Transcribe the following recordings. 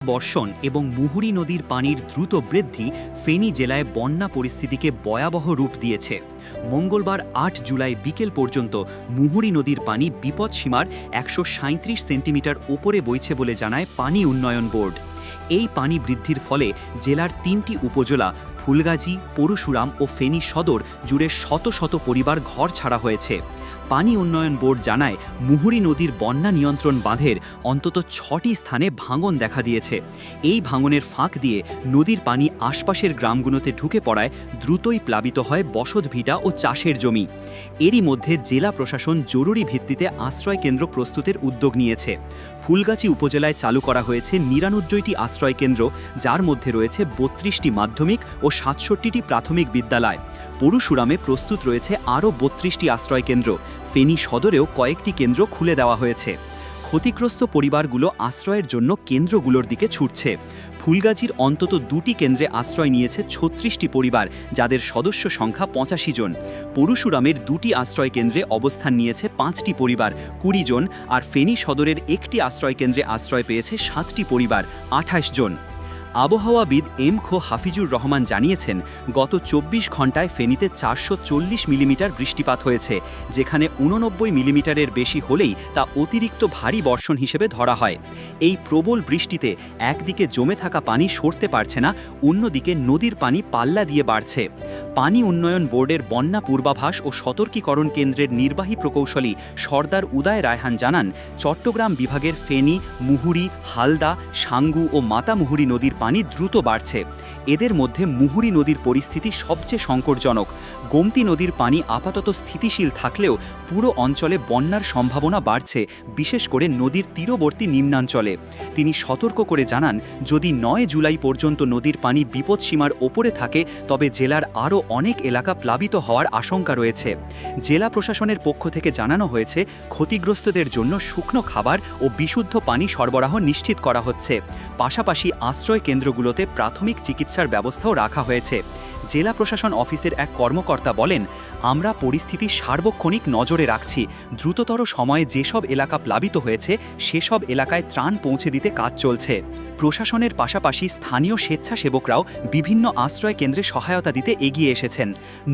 বর্ষণ এবং মুহুরী নদীর পানির দ্রুত বৃদ্ধি ফেনী জেলায় বন্যা পরিস্থিতিকে ভয়াবহ রূপ দিয়েছে। মঙ্গলবার ৮ জুলাই বিকেল পর্যন্ত মুহুরী নদীর পানি বিপদসীমার ১৩৭ সেন্টিমিটার ওপরে বইছে বলে জানায় পানি উন্নয়ন বোর্ড। এই পানি বৃদ্ধির ফলে জেলার ৩টি উপজেলা ফুলগাজী, পরশুরাম ও ফেনী সদর জুড়ে শত শত পরিবার ঘর ছাড়া হয়েছে। পানি উন্নয়ন বোর্ড জানায়, মুহুরী নদীর বন্যা নিয়ন্ত্রণ বাঁধের অন্তত ৬টি স্থানে ভাঙন দেখা দিয়েছে। এই ভাঙনের ফাঁক দিয়ে নদীর পানি আশপাশের গ্রামগুলোতে ঢুকে পড়ায় দ্রুতই প্লাবিত হয় বসতভিটা ও চাষের জমি। এরই মধ্যে জেলা প্রশাসন জরুরি ভিত্তিতে আশ্রয়কেন্দ্র প্রস্তুতের উদ্যোগ নিয়েছে। ফুলগাজী উপজেলায় চালু করা হয়েছে ৯৯টি আশ্রয়কেন্দ্র, যার মধ্যে রয়েছে ৩২টি মাধ্যমিক ও ৬৭টি প্রাথমিক বিদ্যালয়। পরশুরামে প্রস্তুত রয়েছে আরও ৩২টি আশ্রয়কেন্দ্র। ফেনী সদরেও কয়েকটি কেন্দ্র খুলে দেওয়া হয়েছে। ক্ষতিগ্রস্ত পরিবারগুলো আশ্রয়ের জন্য কেন্দ্রগুলোর দিকে ছুটছে। ফুলগাজীর অন্তত ২টি কেন্দ্রে আশ্রয় নিয়েছে ৩৬টি পরিবার, যাদের সদস্য সংখ্যা ৮৫ জন। পরশুরামের ২টি আশ্রয় কেন্দ্রে অবস্থান নিয়েছে ৫টি পরিবার, ২০ জন, আর ফেনী সদরের একটি আশ্রয় কেন্দ্রে আশ্রয় পেয়েছে ৭টি পরিবার, ২৮ জন। আবহাওয়াবিদ এম খো হাফিজুর রহমান জানিয়েছেন, গত ২৪ ঘণ্টায় ফেনীতে ৪৪০ মিলিমিটার বৃষ্টিপাত হয়েছে, যেখানে ৮৯ মিলিমিটারের বেশি হলেই তা অতিরিক্ত ভারী বর্ষণ হিসেবে ধরা হয়। এই প্রবল বৃষ্টিতে একদিকে জমে থাকা পানি সরতে পারছে না, অন্যদিকে নদীর পানি পাল্লা দিয়ে বাড়ছে। পানি উন্নয়ন বোর্ডের বন্যা পূর্বাভাস ও সতর্কীকরণ কেন্দ্রের নির্বাহী প্রকৌশলী সর্দার উদয় রায়হান জানান, চট্টগ্রাম বিভাগের ফেনী, মুহুরী, হালদা, সাঙ্গু ও মাতামুহুরী নদীর পানি দ্রুত বাড়ছে। এদের মধ্যে মুহুরী নদীর পরিস্থিতি সবচেয়ে সংকটজনক। গোমতী নদীর পানি আপাতত স্থিতিশীল থাকলেও পুরো অঞ্চলে বন্যার সম্ভাবনা বাড়ছে, বিশেষ করে নদীর তীরবর্তী নিম্নাঞ্চলে। তিনি সতর্ক করে জানান, যদি ৯ জুলাই পর্যন্ত নদীর পানি বিপদসীমার ওপরে থাকে, তবে জেলার আরও অনেক এলাকা প্লাবিত হওয়ার আশঙ্কা রয়েছে। জেলা প্রশাসনের পক্ষ থেকে জানানো হয়েছে, ক্ষতিগ্রস্তদের জন্য শুকনো খাবার ও বিশুদ্ধ পানি সরবরাহ নিশ্চিত করা হচ্ছে। পাশাপাশি আশ্রয় কেন্দ্রগুলোতে প্রাথমিক চিকিৎসার ব্যবস্থাও রাখা হয়েছে। জেলা প্রশাসন অফিসের এক কর্মকর্তা বলেন, আমরা পরিস্থিতি সার্বক্ষণিক নজরে রাখছি। দ্রুততর সময়ে যেসব এলাকা প্লাবিত হয়েছে সেসব এলাকায় ত্রাণ পৌঁছে দিতে কাজ চলছে। প্রশাসনের পাশাপাশি স্থানীয় স্বেচ্ছাসেবকরাও বিভিন্ন আশ্রয় কেন্দ্রে সহায়তা দিতে এগিয়ে এসেছেন।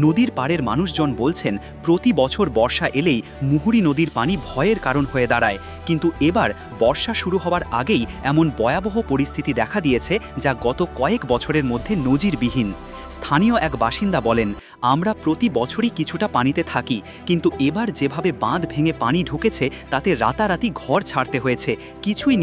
নদীর পাড়ের মানুষজন বলছেন, প্রতি বছর বর্ষা এলেই মুহুরী নদীর পানি ভয়ের কারণ হয়ে দাঁড়ায়, কিন্তু এবার বর্ষা শুরু হওয়ার আগেই এমন ভয়াবহ পরিস্থিতি দেখা দিয়েছে, যা গত কয়েক বছরের মধ্যে নজিরবিহীন। স্থানীয় এক বাসিন্দা বলেন, আমরা প্রতি বছরই কিছুটা পানিতে থাকি, কিন্তু এবার যেভাবে বাঁধ ভেঙে পানি ঢুকেছে তাতে রাতারাতি ঘর ছাড়তে হয়েছে, কিছুই